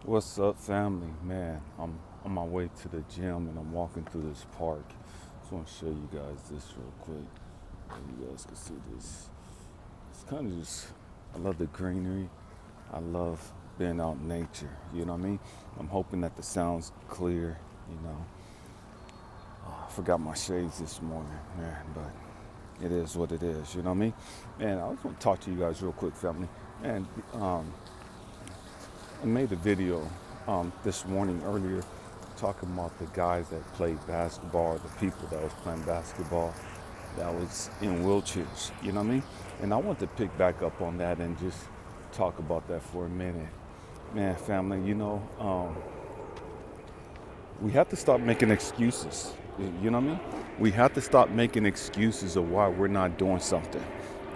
What's up, family? Man, I'm on my way to the gym and I'm walking through this park. Just want to show you guys this real quick. So you guys can see this. It's kind of just, I love the greenery. I love being out in nature. You know what I mean? I'm hoping that the sound's clear. You know, I forgot my shades this morning, man, but it is what it is. You know what I mean? Man, I just want to talk to you guys real quick, family. And I made a video this morning earlier talking about the guys that played basketball, the people that was playing basketball that was in wheelchairs, you know what I mean? And I want to pick back up on that and just talk about that for a minute. Man, family, we have to stop making excuses, you know what I mean? We have to stop making excuses of why we're not doing something,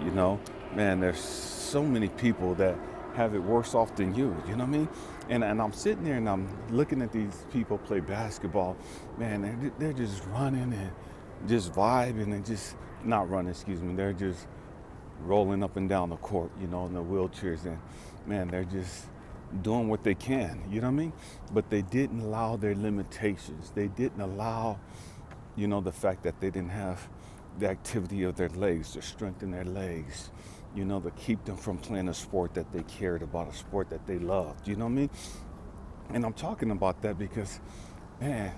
you know? Man, there's so many people that have it worse off than you know what I mean? And I'm sitting there and I'm looking at these people play basketball. Man, they're just running and just vibing and just not running, excuse me. They're just rolling up and down the court, you know, in the wheelchairs. And man, they're just doing what they can, you know what I mean? But they didn't allow their limitations. They didn't allow, you know, the fact that they didn't have the activity of their legs, to strengthen their legs, you know, to keep them from playing a sport that they cared about, a sport that they loved, you know what I mean? And I'm talking about that because, man,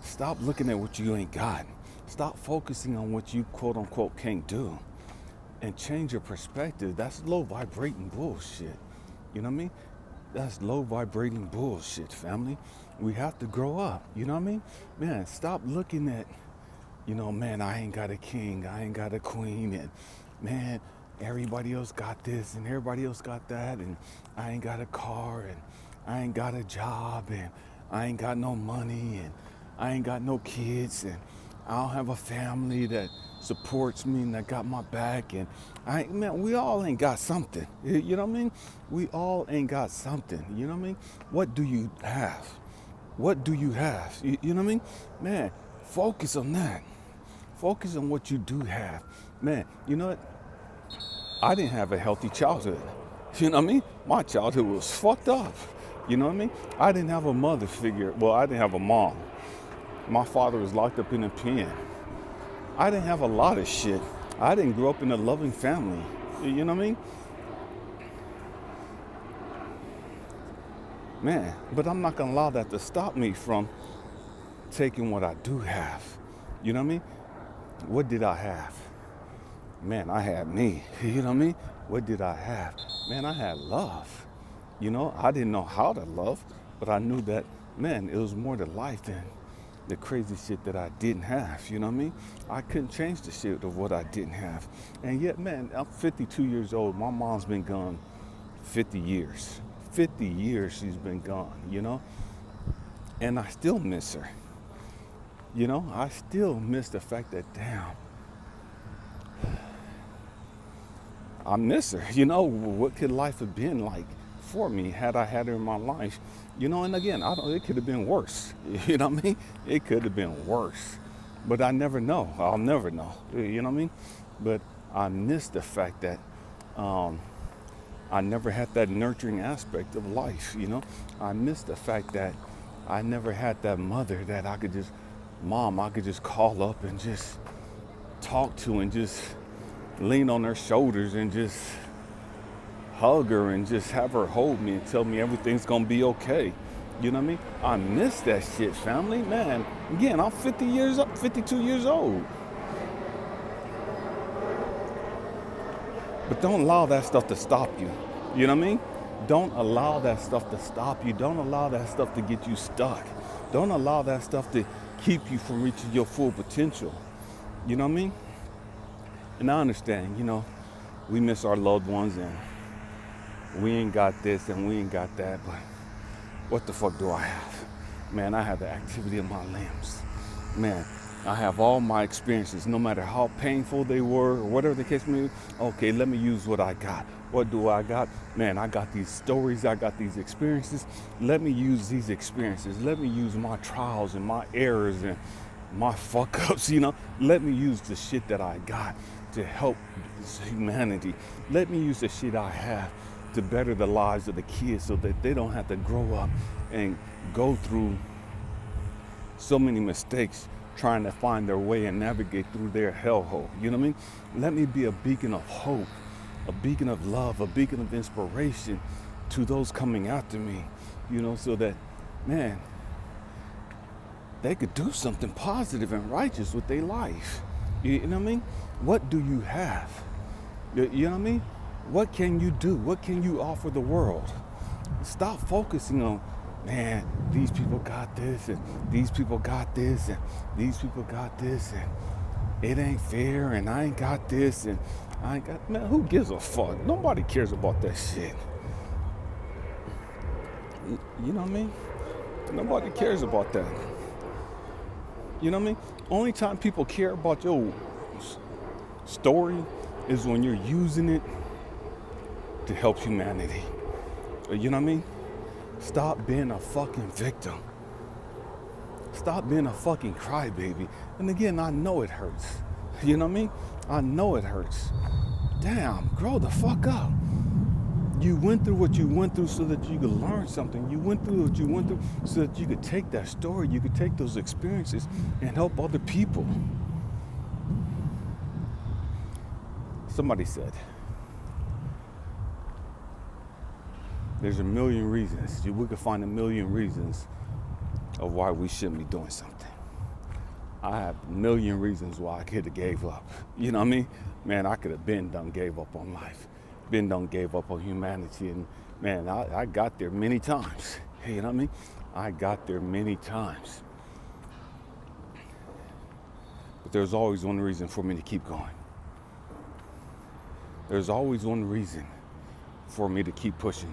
stop looking at what you ain't got. Stop focusing on what you quote unquote can't do and change your perspective. That's low vibrating bullshit. You know what I mean? That's low vibrating bullshit, family. We have to grow up. You know what I mean? Man, stop looking at, you know, man, I ain't got a king, I ain't got a queen, and man, everybody else got this and everybody else got that, and I ain't got a car, and I ain't got a job, and I ain't got no money, and I ain't got no kids, and I don't have a family that supports me and that got my back, and man, we all ain't got something. You know what I mean? We all ain't got something. You know what I mean? What do you have? What do you have? You know what I mean? Man, focus on that. Focus on what you do have. Man, you know what? I didn't have a healthy childhood. You know what I mean? My childhood was fucked up. You know what I mean? I didn't have a mother figure. Well, I didn't have a mom. My father was locked up in a pen. I didn't have a lot of shit. I didn't grow up in a loving family. You know what I mean? Man, but I'm not gonna allow that to stop me from taking what I do have. You know what I mean? What did I have? Man, I had me. You know what I mean? What did I have? Man, I had love. You know, I didn't know how to love, but I knew that, man, it was more to life than the crazy shit that I didn't have. You know what I mean? I couldn't change the shit of what I didn't have. And yet, man, I'm 52 years old. My mom's been gone 50 years. 50 years she's been gone, you know? And I still miss her. You know, I still miss the fact that, damn, I miss her. You know, what could life have been like for me had I had her in my life? You know, and again, it could have been worse. You know what I mean? It could have been worse. But I never know. I'll never know. You know what I mean? But I miss the fact that I never had that nurturing aspect of life, you know? I miss the fact that I never had that mother that I could just call up and just talk to and just lean on her shoulders and just hug her and just have her hold me and tell me everything's gonna be okay. You know what I mean? I miss that shit, family. Man, again, I'm 52 years old. But don't allow that stuff to stop you. You know what I mean? Don't allow that stuff to stop you. Don't allow that stuff to get you stuck. Don't allow that stuff to keep you from reaching your full potential. You know what I mean? And I understand, you know, we miss our loved ones and we ain't got this and we ain't got that, but what the fuck do I have? Man, I have the activity of my limbs. Man, I have all my experiences, no matter how painful they were or whatever the case may be. Okay, let me use what I got. What do I got? Man, I got these stories, I got these experiences. Let me use these experiences. Let me use my trials and my errors and my fuck ups, you know. Let me use the shit that I got to help humanity. Let me use the shit I have to better the lives of the kids so that they don't have to grow up and go through so many mistakes trying to find their way and navigate through their hellhole. You know what I mean? Let me be a beacon of hope, a beacon of love, a beacon of inspiration to those coming after me, so that, man, they could do something positive and righteous with their life. You know what I mean? What do you have? You know what I mean? What can you do? What can you offer the world? Stop focusing on, man, these people got this, and these people got this, and these people got this, and it ain't fair, and I ain't got this, and I ain't got, man, who gives a fuck? Nobody cares about that shit. You know what I mean? Nobody cares about that. You know what I mean? Only time people care about your story is when you're using it to help humanity. You know what I mean? Stop being a fucking victim. Stop being a fucking crybaby. And again, I know it hurts. You know what I mean? I know it hurts. Damn, grow the fuck up. You went through what you went through so that you could learn something. You went through what you went through so that you could take that story, you could take those experiences and help other people. Somebody said, there's a million reasons. We could find a million reasons of why we shouldn't be doing something. I have a million reasons why I could have gave up. You know what I mean? Man, I could have been done gave up on life. Been done gave up on humanity. And man, I got there many times. You know what I mean? I got there many times. But there's always one reason for me to keep going. There's always one reason for me to keep pushing.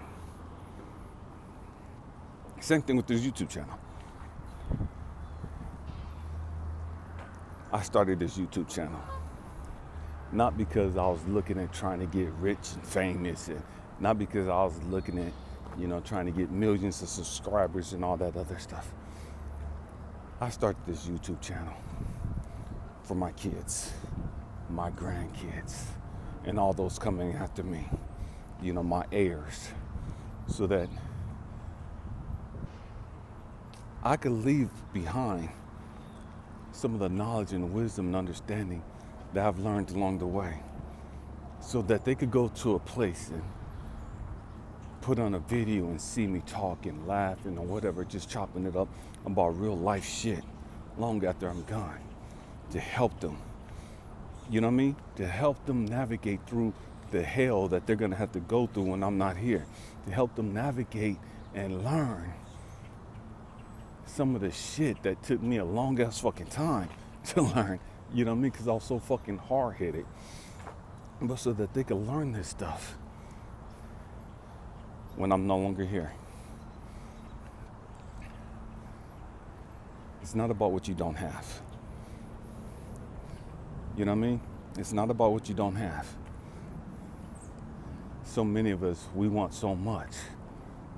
Same thing with this YouTube channel. I started this YouTube channel not because I was looking at trying to get rich and famous, and not because I was looking at, trying to get millions of subscribers and all that other stuff. I started this YouTube channel for my kids, my grandkids, and all those coming after me, my heirs, so that I could leave behind some of the knowledge and wisdom and understanding that I've learned along the way, so that they could go to a place and put on a video and see me talk and laugh and whatever, just chopping it up about real life shit long after I'm gone, to help them. You know what I mean? To help them navigate through the hell that they're gonna have to go through when I'm not here. To help them navigate and learn some of the shit that took me a long ass fucking time to learn. You know what I mean? Because I was so fucking hard-headed. But so that they could learn this stuff when I'm no longer here. It's not about what you don't have. You know what I mean? It's not about what you don't have. So many of us, we want so much,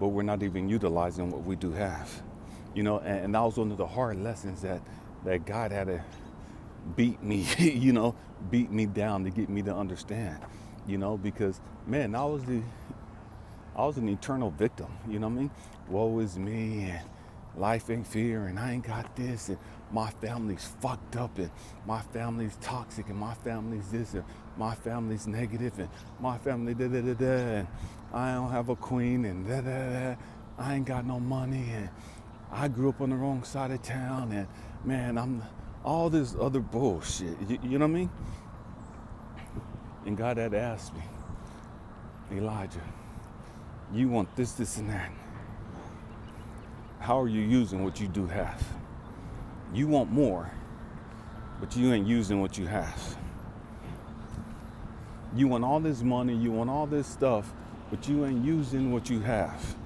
but we're not even utilizing what we do have. And that was one of the hard lessons that God had to beat me, beat me down to get me to understand, because, man, I was an eternal victim, you know what I mean? Woe is me, and life ain't fair, and I ain't got this, and my family's fucked up, and my family's toxic, and my family's this, and my family's negative, and my family da-da-da-da, and I don't have a queen, and da-da-da-da, I ain't got no money, and I grew up on the wrong side of town, and man, I'm all this other bullshit. You know what I mean? And God had asked me, Elijah, you want this, this, and that. How are you using what you do have? You want more, but you ain't using what you have. You want all this money, you want all this stuff, but you ain't using what you have.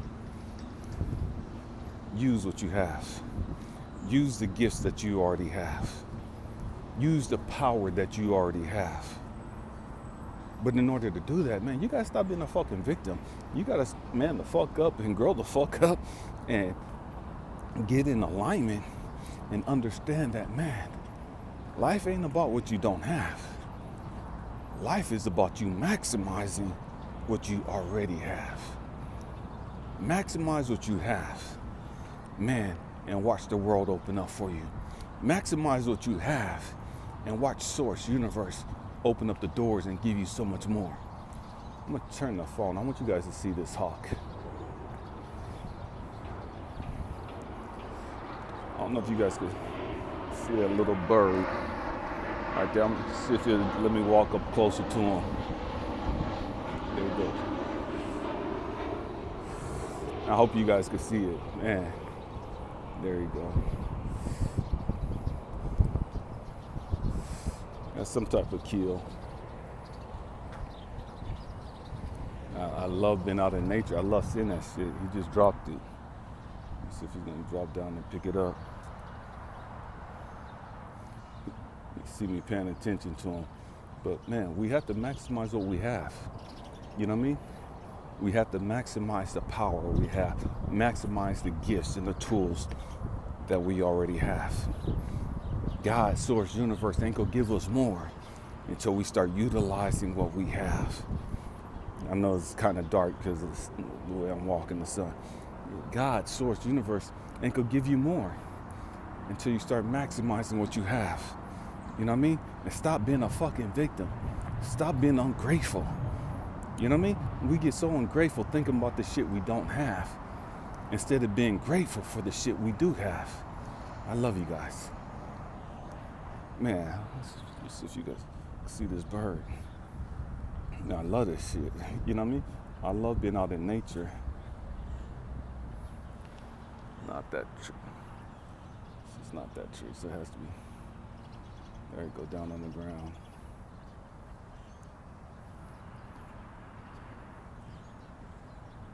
Use what you have. Use the gifts that you already have. Use the power that you already have. But in order to do that, man, you gotta stop being a fucking victim. You gotta man the fuck up and grow the fuck up and get in alignment and understand that, man, life ain't about what you don't have. Life is about you maximizing what you already have. Maximize what you have, man, and watch the world open up for you. Maximize what you have and watch Source, Universe open up the doors and give you so much more. I'm gonna turn the phone. I want you guys to see this hawk. I don't know if you guys could see that little bird right there. I'm gonna see if it'll let me walk up closer to him. There we go. I hope you guys can see it. Man, there you go. That's some type of kill. I love being out in nature. I love seeing that shit. He just dropped it. Let's see if he's gonna drop down and pick it up. You see me paying attention to him. But man, we have to maximize what we have. You know what I mean? We have to maximize the power we have, maximize the gifts and the tools that we already have. God, Source, Universe ain't gonna give us more until we start utilizing what we have. I know it's kind of dark because of the way I'm walking the sun. God, Source, Universe ain't gonna give you more until you start maximizing what you have. You know what I mean? And stop being a fucking victim. Stop being ungrateful. You know what I mean? We get so ungrateful thinking about the shit we don't have instead of being grateful for the shit we do have. I love you guys. Man, let's see if you guys see this bird. I love this shit. You know what I mean? I love being out in nature. Not that tree. It's not that tree, so it has to be. There you go, down on the ground.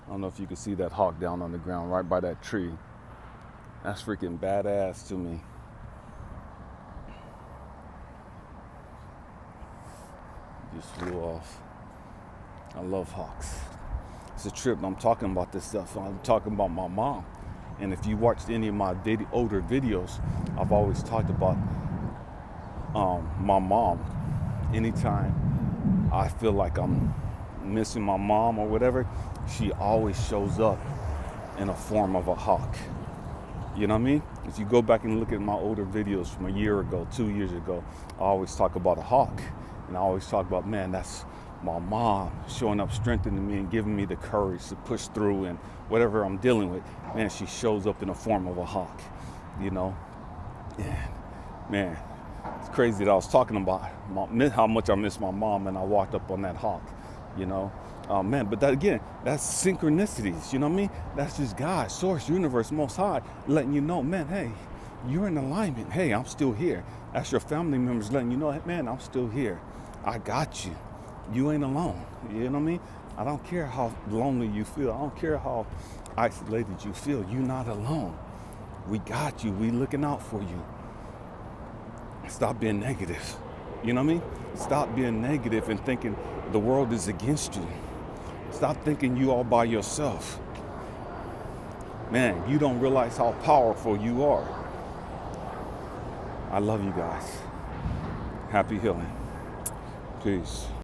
I don't know if you can see that hawk down on the ground right by that tree. That's freaking badass to me. Just flew off. I love hawks. It's a trip. I'm talking about this stuff. I'm talking about my mom. And if you watched any of my older videos, I've always talked about my mom. Anytime I feel like I'm missing my mom or whatever, she always shows up in a form of a hawk. You know what I mean? If you go back and look at my older videos from a year ago, 2 years ago, I always talk about a hawk. And I always talk about, man, that's my mom showing up, strengthening me and giving me the courage to push through and whatever I'm dealing with. Man, she shows up in the form of a hawk, you know? Yeah, man, it's crazy that I was talking about how much I miss my mom and I walked up on that hawk, you know? Man, but that again, that's synchronicities, you know what I mean? That's just God, Source, Universe, Most High, letting you know, man, hey, you're in alignment. Hey, I'm still here. That's your family members letting you know, hey, man, I'm still here. I got you. You ain't alone. You know what I mean? I don't care how lonely you feel. I don't care how isolated you feel. You're not alone. We got you. We looking out for you. Stop being negative. You know what I mean? Stop being negative and thinking the world is against you. Stop thinking you all by yourself. Man, you don't realize how powerful you are. I love you guys. Happy healing. Peace.